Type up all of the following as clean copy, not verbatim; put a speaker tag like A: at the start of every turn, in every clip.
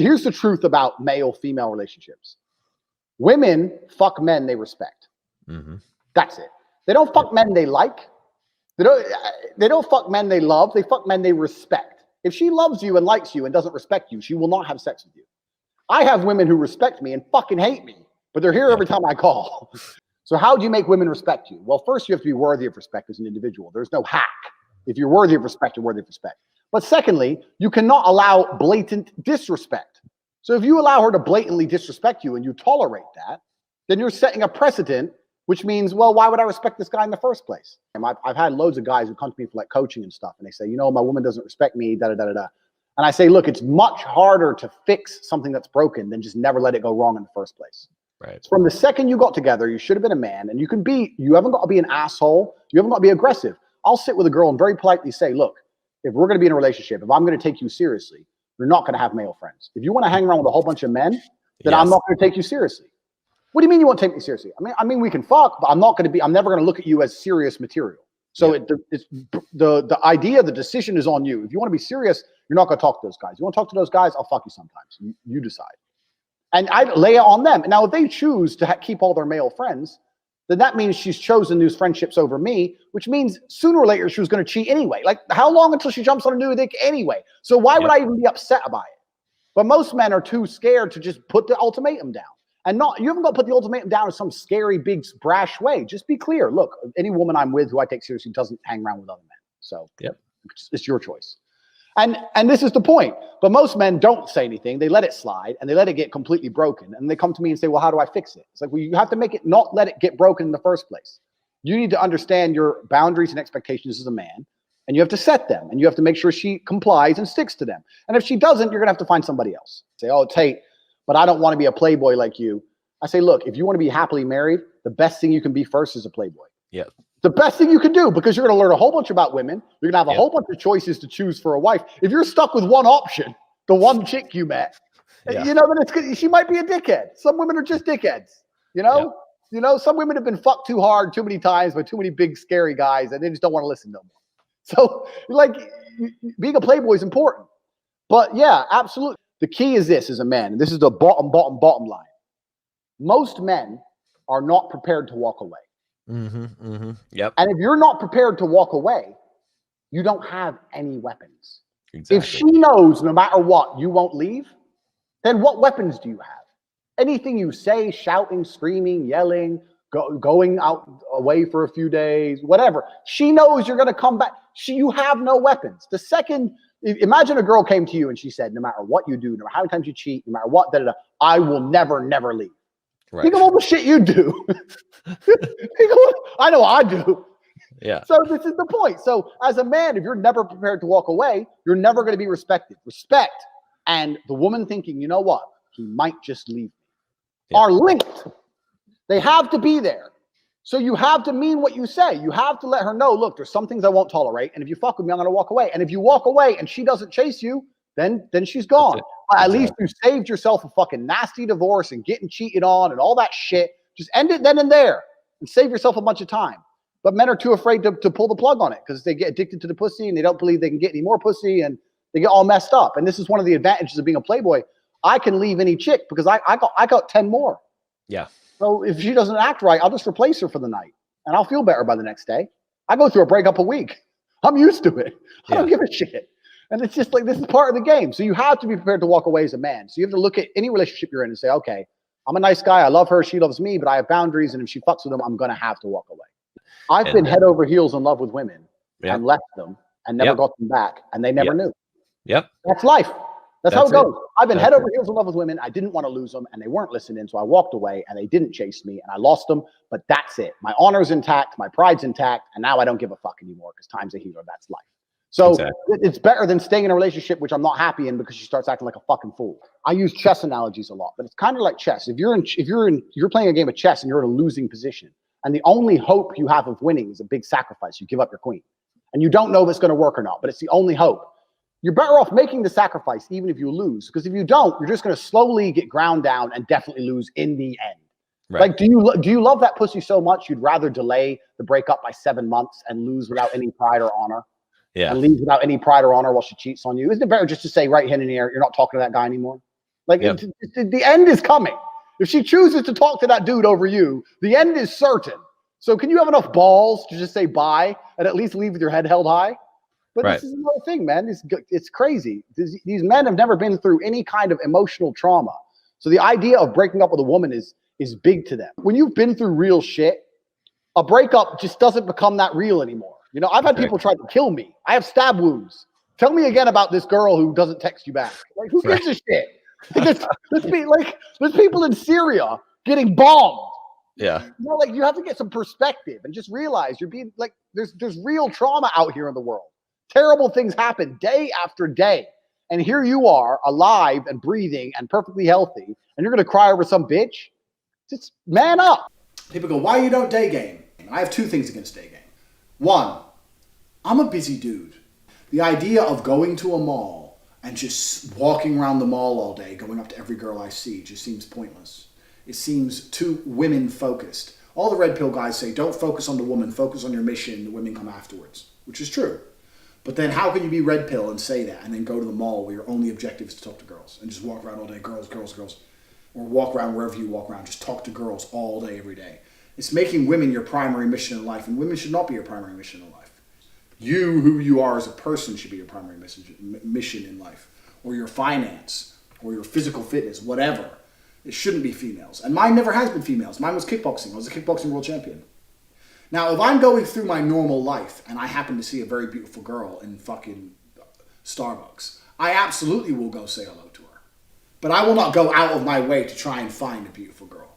A: Here's the truth about male-female relationships. Women fuck men they respect.
B: Mm-hmm.
A: That's it. They don't fuck men they like. They don't fuck men they love. They fuck men they respect. If she loves you and likes you and doesn't respect you, she will not have sex with you. I have women who respect me and fucking hate me, but they're here every time I call. So how do you make women respect you? Well, first you have to be worthy of respect as an individual. There's no hack. If you're worthy of respect, you're worthy of respect. But secondly, you cannot allow blatant disrespect. So if you allow her to blatantly disrespect you and you tolerate that, then you're setting a precedent, which means, well, why would I respect this guy in the first place? And I've had loads of guys who come to me for like coaching and stuff, and they say, you know, my woman doesn't respect me, da-da-da-da-da. And I say, look, it's much harder to fix something that's broken than just never let it go wrong in the first place.
B: Right.
A: From the second you got together, you should have been a man, and you haven't got to be an asshole. You haven't got to be aggressive. I'll sit with a girl and very politely say, look, if we're going to be in a relationship, if I'm going to take you seriously, you're not going to have male friends. If you want to hang around with a whole bunch of men, then I'm not going to take you seriously. What do you mean you won't take me seriously? I mean, we can fuck, but I'm never going to look at you as serious material. So it's the idea, the decision is on you. If you want to be serious, you're not going to talk to those guys. You want to talk to those guys, I'll fuck you sometimes. You decide. And I lay it on them. Now, if they choose to keep all their male friends, then that means she's chosen these friendships over me, which means sooner or later she was going to cheat anyway. Like, how long until she jumps on a new dick anyway? So why would I even be upset about it? But most men are too scared to just put the ultimatum down. And you haven't got to put the ultimatum down in some scary, big, brash way. Just be clear. Look, any woman I'm with who I take seriously doesn't hang around with other men. So it's your choice. And this is the point. But most men don't say anything. They let it slide and they let it get completely broken. And they come to me and say, well, how do I fix it? It's like, well, you have to make it not let it get broken in the first place. You need to understand your boundaries and expectations as a man. And you have to set them. And you have to make sure she complies and sticks to them. And if she doesn't, you're going to have to find somebody else. Say, oh, Tate, but I don't want to be a playboy like you. I say, look, if you want to be happily married, the best thing you can be first is a playboy.
B: Yeah.
A: The best thing you can do, because you're going to learn a whole bunch about women. You're going to have a whole bunch of choices to choose for a wife. If you're stuck with one option, the one chick you met, you know, then she might be a dickhead. Some women are just dickheads, you know? You know, some women have been fucked too hard too many times by too many big, scary guys, and they just don't want to listen no more. So, like, being a playboy is important. But, yeah, absolutely. The key is this as a man, and this is the bottom line. Most men are not prepared to walk away.
B: Yep.
A: And if you're not prepared to walk away, you don't have any weapons.
B: Exactly.
A: If she knows no matter what, you won't leave, then what weapons do you have? Anything you say, shouting, screaming, yelling, going out away for a few days, whatever. She knows you're going to come back. You have no weapons. The second, imagine a girl came to you and she said, no matter what you do, no matter how many times you cheat, no matter what, I will never leave. Right. Think of all the shit you do. I know I do.
B: Yeah.
A: So this is the point. So as a man, if you're never prepared to walk away, you're never going to be respected. Respect and the woman thinking, you know what, he might just leave me, are linked. They have to be there. So you have to mean what you say. You have to let her know, look, there's some things I won't tolerate. And if you fuck with me, I'm going to walk away. And if you walk away and she doesn't chase you, then she's gone. But at least you saved yourself a fucking nasty divorce and getting cheated on and all that shit. Just end it then and there and save yourself a bunch of time. But men are too afraid to pull the plug on it because they get addicted to the pussy and they don't believe they can get any more pussy and they get all messed up. And this is one of the advantages of being a playboy. I can leave any chick because I got 10 more.
B: Yeah.
A: So if she doesn't act right, I'll just replace her for the night and I'll feel better by the next day. I go through a breakup a week. I'm used to it. I don't give a shit. And it's just like, this is part of the game. So you have to be prepared to walk away as a man. So you have to look at any relationship you're in and say, okay, I'm a nice guy. I love her. She loves me, but I have boundaries. And if she fucks with them, I'm going to have to walk away. I've been head over heels in love with women and left them and never got them back. And they never knew.
B: Yep.
A: That's life. That's how it goes. I've been head over heels in love with women. I didn't want to lose them and they weren't listening. So I walked away and they didn't chase me and I lost them. But that's it. My honor's intact. My pride's intact. And now I don't give a fuck anymore because time's a healer. That's life. So it's better than staying in a relationship, which I'm not happy in because she starts acting like a fucking fool. I use chess analogies a lot, but it's kind of like chess. If you're playing a game of chess and you're in a losing position and the only hope you have of winning is a big sacrifice, you give up your queen and you don't know if it's going to work or not, but it's the only hope. You're better off making the sacrifice, even if you lose, because if you don't, you're just going to slowly get ground down and definitely lose in the end. Right. Like, do you love that pussy so much you'd rather delay the breakup by 7 months and lose without any pride or honor? Yeah. And leave without any pride or honor while she cheats on you? Isn't it better just to say right hand in the air, you're not talking to that guy anymore? Like
B: Yep.
A: the end is coming. If she chooses to talk to that dude over you, the end is certain. So can you have enough balls to just say bye and at least leave with your head held high? But
B: Right.
A: this is another thing, man. It's crazy. These men have never been through any kind of emotional trauma. So the idea of breaking up with a woman is big to them. When you've been through real shit, a breakup just doesn't become that real anymore. You know, I've had people try to kill me. I have stab wounds. Tell me again about this girl who doesn't text you back. Like, who gives a shit? There's people in Syria getting bombed.
B: Yeah.
A: You know, like, you have to get some perspective and just realize you're being like, there's real trauma out here in the world. Terrible things happen day after day. And here you are, alive and breathing and perfectly healthy, and you're going to cry over some bitch? Just man up.
C: People go, why you don't day game? And I have two things against day game. One, I'm a busy dude. The idea of going to a mall and just walking around the mall all day, going up to every girl I see, just seems pointless. It seems too women focused. All the red pill guys say, don't focus on the woman, focus on your mission, the women come afterwards, which is true. But then how can you be red pill and say that and then go to the mall where your only objective is to talk to girls and just walk around all day, girls, girls, girls, or walk around wherever you walk around, just talk to girls all day, every day. It's making women your primary mission in life, and women should not be your primary mission in life. You, who you are as a person, should be your primary mission in life, or your finance, or your physical fitness, whatever. It shouldn't be females. And mine never has been females. Mine was kickboxing. I was a kickboxing world champion. Now, if I'm going through my normal life and I happen to see a very beautiful girl in fucking Starbucks, I absolutely will go say hello to her. But I will not go out of my way to try and find a beautiful girl.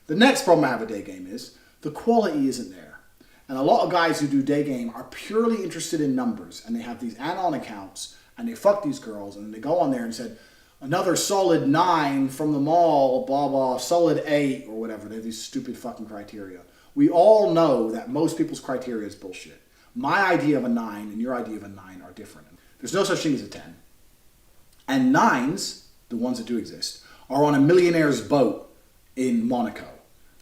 C: The next problem I have with day game is the quality isn't there. And a lot of guys who do day game are purely interested in numbers, and they have these anon accounts and they fuck these girls and they go on there and said, another solid 9 from the mall, blah, blah, solid 8 or whatever. They have these stupid fucking criteria. We all know that most people's criteria is bullshit. My idea of a 9 and your idea of a 9 are different. There's no such thing as a 10. And 9s, the ones that do exist, are on a millionaire's boat in Monaco.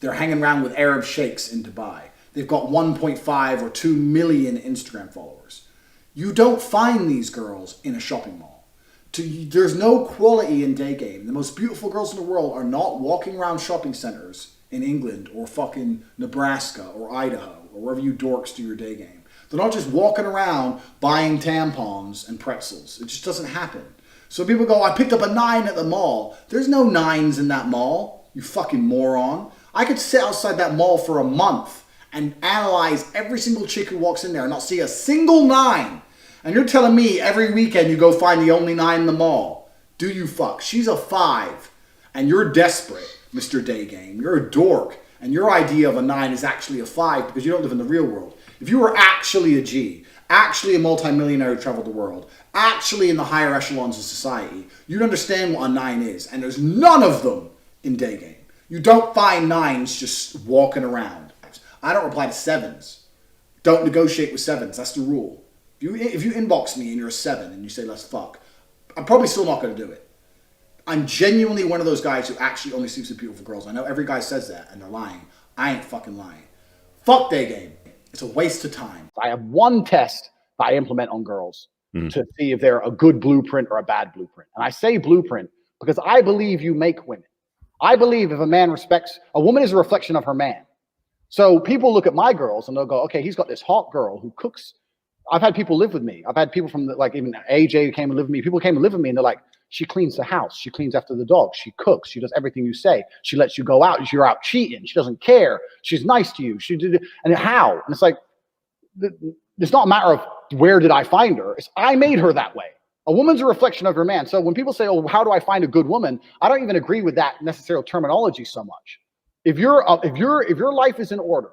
C: They're hanging around with Arab sheikhs in Dubai. They've got 1.5 or 2 million Instagram followers. You don't find these girls in a shopping mall. There's no quality in day game. The most beautiful girls in the world are not walking around shopping centers in England or fucking Nebraska or Idaho or wherever you dorks do your day game. They're not just walking around buying tampons and pretzels. It just doesn't happen. So people go, I picked up a 9 at the mall. There's no 9s in that mall, you fucking moron. I could sit outside that mall for a month and analyze every single chick who walks in there and not see a single 9. And you're telling me every weekend you go find the only 9 in the mall. Do you fuck? She's a 5. And you're desperate, Mr. Day Game. You're a dork. And your idea of a 9 is actually a 5 because you don't live in the real world. If you were actually a G, actually a multimillionaire who traveled the world, actually in the higher echelons of society, you'd understand what a 9 is. And there's none of them in Day Game. You don't find 9s just walking around. I don't reply to 7s. Don't negotiate with 7s. That's the rule. If you inbox me and you're a 7 and you say, let's fuck, I'm probably still not going to do it. I'm genuinely one of those guys who actually only sleeps with beautiful girls. I know every guy says that and they're lying. I ain't fucking lying. Fuck day game. It's a waste of time.
A: I have one test that I implement on girls to see if they're a good blueprint or a bad blueprint. And I say blueprint because I believe you make women. I believe if a man respects, a woman is a reflection of her man. So people look at my girls and they'll go, okay, he's got this hot girl who cooks. I've had people live with me. I've had people from like even AJ came and lived with me. People came and live with me and they're like, she cleans the house. She cleans after the dog. She cooks. She does everything you say. She lets you go out. You're out cheating. She doesn't care. She's nice to you. She did. And how? And it's like, it's not a matter of where did I find her. It's I made her that way. A woman's a reflection of her man. So when people say, oh, how do I find a good woman? I don't even agree with that necessary terminology so much. If your life is in order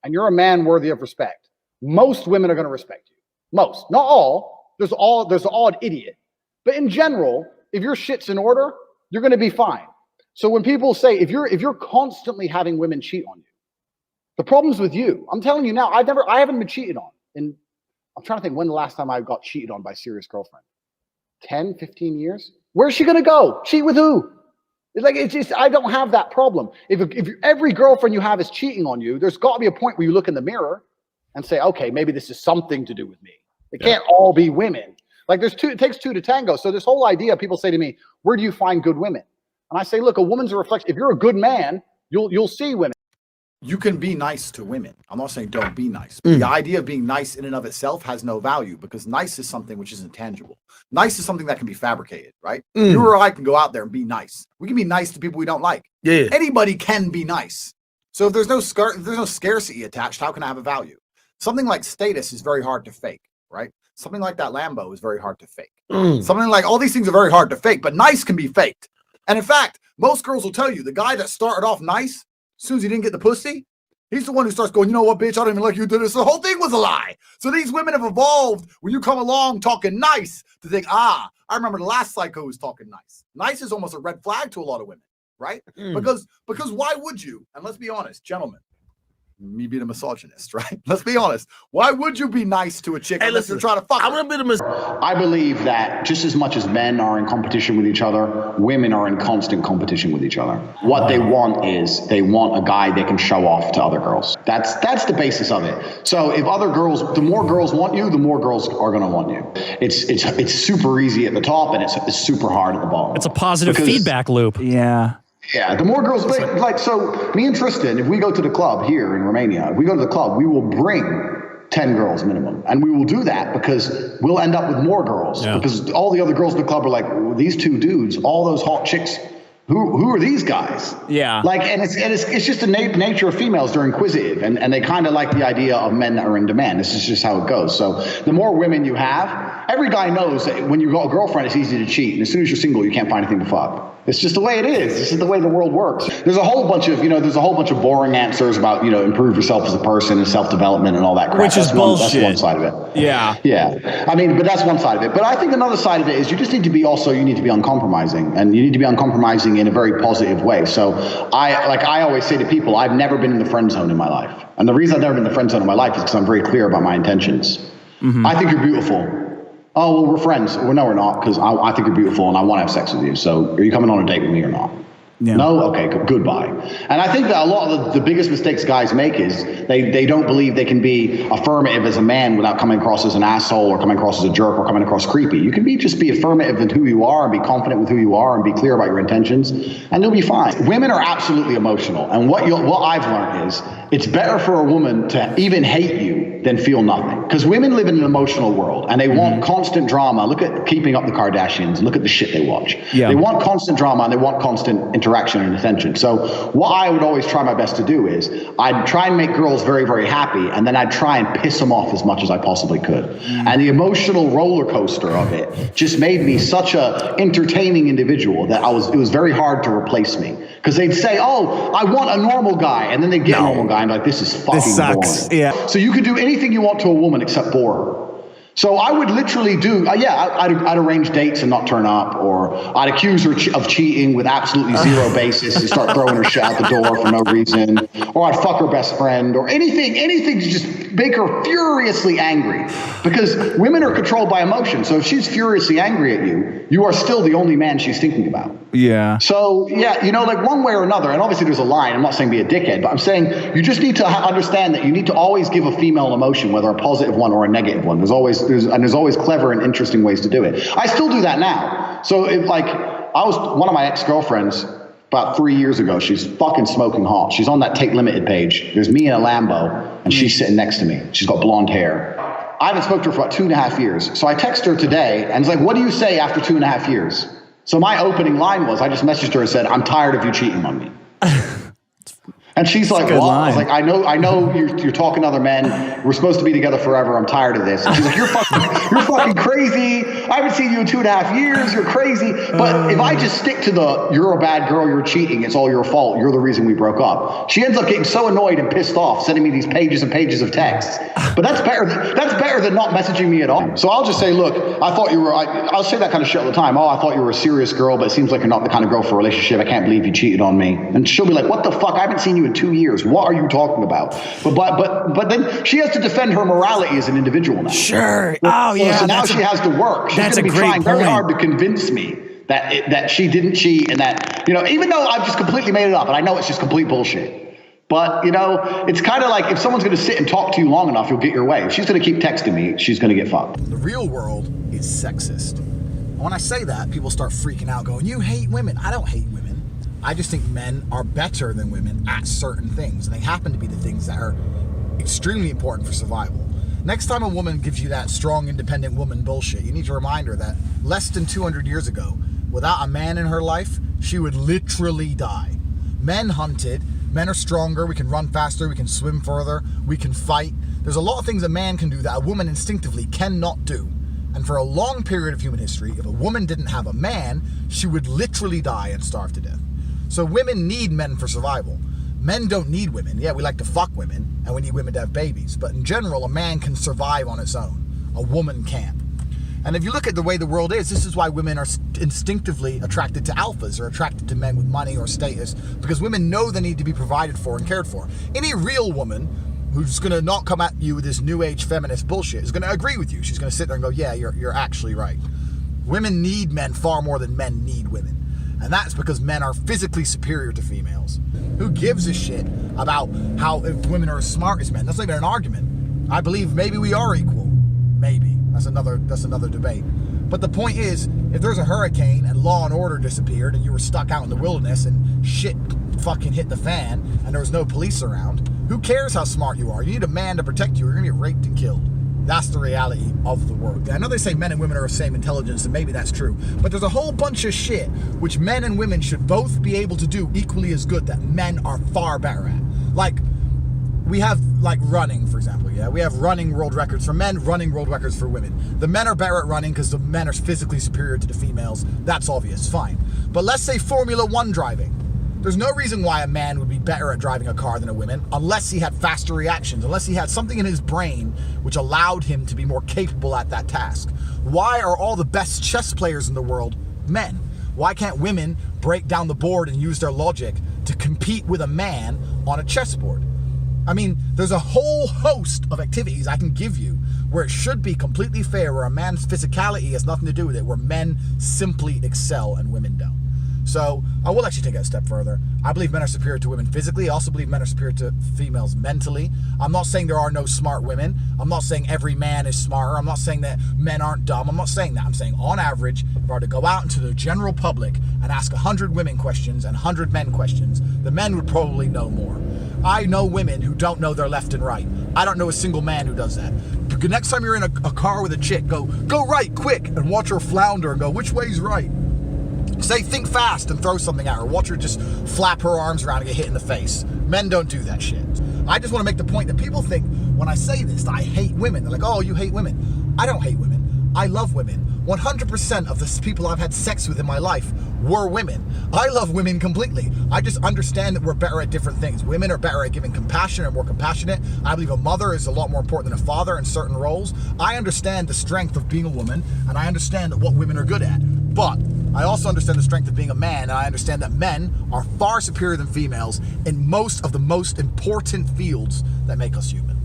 A: and you're a man worthy of respect, most women are going to respect you. Most, not all. There's the odd idiot. But in general, if your shit's in order, you're going to be fine. So when people say, if you're constantly having women cheat on you, the problem's with you. I'm telling you now, I haven't been cheated on. And I'm trying to think when the last time I got cheated on by a serious girlfriend. 10, 15 years? Where's she going to go? Cheat with who? It's just, I don't have that problem. If every girlfriend you have is cheating on you, there's got to be a point where you look in the mirror and say, okay, maybe this is something to do with me. It can't all be women. Like it takes two to tango. So this whole idea, people say to me, where do you find good women? And I say, look, a woman's a reflection. If you're a good man, you'll see women.
C: You can be nice to women. I'm not saying don't be nice. But the idea of being nice in and of itself has no value because nice is something which is intangible. Nice is something that can be fabricated, right? You or I can go out there and be nice. We can be nice to people we don't like.
D: Yeah.
C: Anybody can be nice. So if there's no scarcity attached, how can I have a value? Something like status is very hard to fake, right? Something like that Lambo is very hard to fake. Something like all these things are very hard to fake, but nice can be faked. And in fact, most girls will tell you the guy that started off nice, as soon as he didn't get the pussy, he's the one who starts going, you know what, bitch, I don't even like you did this. The whole thing was a lie. So these women have evolved when you come along talking nice to think, I remember the last psycho was talking nice. Nice is almost a red flag to a lot of women, right? Because why would you? And let's be honest, gentlemen, me being a misogynist, right? Let's be honest. Why would you be nice to a chick unless you're trying to fuck her?
D: I'm gonna be the misogynist.
A: I believe that just as much as men are in competition with each other, women are in constant competition with each other. What they want is they want a guy they can show off to other girls. That's the basis of it. So if other girls, the more girls want you, the more girls are going to want you. It's super easy at the top and it's super hard at the bottom.
E: It's a positive feedback loop.
D: Yeah.
A: Yeah, the more girls, like, so me and Tristan, if we go to the club here in Romania, if we go to the club, we will bring 10 girls minimum. And we will do that because we'll end up with more girls.
E: Yeah.
A: Because all the other girls in the club are like, well, these two dudes, all those hot chicks, who are these guys?
E: Yeah.
A: Like, and it's just the nature of females. They're inquisitive and they kind of like the idea of men that are in demand. This is just how it goes. So the more women you have, every guy knows that when you got a girlfriend, it's easy to cheat. And as soon as you're single, you can't find anything to fuck. It's just the way it is. This is the way the world works. There's a whole bunch of boring answers about, improve yourself as a person and self-development and all that crap.
E: Which is bullshit.
A: That's one side of it.
E: Yeah.
A: Yeah. I mean, but that's one side of it. But I think another side of it is you just need to be uncompromising, and you need to be uncompromising in a very positive way. So I always say to people, I've never been in the friend zone in my life. And the reason I've never been in the friend zone in my life is because I'm very clear about my intentions. I think you're beautiful. Oh, well, we're friends. Well, no, we're not, because I think you're beautiful and I want to have sex with you. So are you coming on a date with me or not?
D: Yeah.
A: No? Okay, goodbye. And I think that a lot of the biggest mistakes guys make is they don't believe they can be affirmative as a man without coming across as an asshole or coming across as a jerk or coming across creepy. You can just be affirmative in who you are and be confident with who you are and be clear about your intentions, and you'll be fine. Women are absolutely emotional. And what I've learned is it's better for a woman to even hate you than feel nothing. Because women live in an emotional world and they want constant drama. Look at Keeping Up the Kardashians. Look at the shit they watch.
D: Yeah.
A: They want constant drama and they want constant interaction and attention. So what I would always try my best to do is I'd try and make girls very, very happy, and then I'd try and piss them off as much as I possibly could. And the emotional roller coaster of it just made me such a entertaining individual that it was very hard to replace me. Because they'd say, oh, I want a normal guy. And then they'd get a normal guy and be like, this is fucking
D: sucks.
A: boring.
D: Yeah.
A: So you could do anything you want to a woman except bore her. So I would literally I'd arrange dates and not turn up, or I'd accuse her of cheating with absolutely zero basis and start throwing her shit out the door for no reason, or I'd fuck her best friend, or anything to just make her furiously angry, because women are controlled by emotion. So if she's furiously angry at you, you are still the only man she's thinking about.
D: Yeah.
A: So yeah, like one way or another, and obviously there's a line. I'm not saying be a dickhead, but I'm saying you just need to understand that you need to always give a female an emotion, whether a positive one or a negative one. There's always clever and interesting ways to do it. I still do that now. So one of my ex-girlfriends about 3 years ago, she's fucking smoking hot. She's on that Tate Limited page. There's me in a Lambo and she's sitting next to me. She's got blonde hair. I haven't spoken to her for about 2.5 years. So I text her today and it's like, what do you say after 2.5 years? So my opening line was, I just messaged her and said, I'm tired of you cheating on me. And she's like, what? I was like, I know you're talking to other men. We're supposed to be together forever. I'm tired of this. And she's like, you're fucking crazy. I haven't seen you in 2.5 years. You're crazy. But if I just stick to you're a bad girl, you're cheating, it's all your fault, you're the reason we broke up, she ends up getting so annoyed and pissed off, sending me these pages and pages of texts. But that's better than not messaging me at all. So I'll just say, look, I thought you were, I'll say that kind of shit all the time. Oh, I thought you were a serious girl, but it seems like you're not the kind of girl for a relationship. I can't believe you cheated on me. And she'll be like, what the fuck? I haven't seen you in 2 years. What are you talking about? But then she has to defend her morality as an individual now.
D: Sure. Oh yeah.
A: So now she has to work. She's going to be trying very hard to convince me that she didn't cheat, and that, even though I've just completely made it up and I know it's just complete bullshit.
D: But, you know, it's kind of like if someone's going to sit and talk to you long enough, you'll get your way. If she's going to keep texting me, she's going to get fucked.
C: The real world is sexist. And when I say that, people start freaking out going, you hate women. I don't hate women. I just think men are better than women at certain things. And they happen to be the things that are extremely important for survival. Next time a woman gives you that strong, independent woman bullshit, you need to remind her that less than 200 years ago, without a man in her life, she would literally die. Men hunted. Men are stronger, we can run faster, we can swim further, we can fight. There's a lot of things a man can do that a woman instinctively cannot do. And for a long period of human history, if a woman didn't have a man, she would literally die and starve to death. So women need men for survival. Men don't need women. Yeah, we like to fuck women, and we need women to have babies. But in general, a man can survive on its own. A woman can't. And if you look at the way the world is, this is why women are instinctively attracted to alphas or attracted to men with money or status, because women know they need to be provided for and cared for. Any real woman who's going to not come at you with this new age feminist bullshit is going to agree with you. She's going to sit there and go, yeah, you're actually right. Women need men far more than men need women. And that's because men are physically superior to females. Who gives a shit about how if women are as smart as men? That's not even an argument. I believe maybe we are equal. Maybe. That's another debate. But the point is, if there's a hurricane and law and order disappeared and you were stuck out in the wilderness and shit fucking hit the fan and there was no police around, who cares how smart you are? You need a man to protect you or you're gonna get raped and killed. That's the reality of the world. I know they say men and women are of the same intelligence, and maybe that's true, but there's a whole bunch of shit which men and women should both be able to do equally as good that men are far better at. Like, we have like running, for example, yeah? We have running world records for men, running world records for women. The men are better at running because the men are physically superior to the females. That's obvious, fine. But let's say Formula One driving. There's no reason why a man would be better at driving a car than a woman unless he had faster reactions, unless he had something in his brain which allowed him to be more capable at that task. Why are all the best chess players in the world men? Why can't women break down the board and use their logic to compete with a man on a chessboard? I mean, there's a whole host of activities I can give you where it should be completely fair, where a man's physicality has nothing to do with it, where men simply excel and women don't. So I will actually take it a step further. I believe men are superior to women physically. I also believe men are superior to females mentally. I'm not saying there are no smart women. I'm not saying every man is smarter. I'm not saying that men aren't dumb. I'm not saying that. I'm saying on average, if I were to go out into the general public and ask 100 women questions and 100 men questions, the men would probably know more. I know women who don't know their left and right. I don't know a single man who does that. Next time you're in a car with a chick, go right, quick, and watch her flounder and go, which way's right? Say, think fast and throw something at her. Watch her just flap her arms around and get hit in the face. Men don't do that shit. I just want to make the point that people think when I say this, that I hate women. They're like, oh, you hate women. I don't hate women. I love women. 100% of the people I've had sex with in my life were women. I love women completely. I just understand that we're better at different things. Women are better at giving compassion and more compassionate. I believe a mother is a lot more important than a father in certain roles. I understand the strength of being a woman, and I understand what women are good at. But I also understand the strength of being a man, and I understand that men are far superior than females in most of the most important fields that make us human.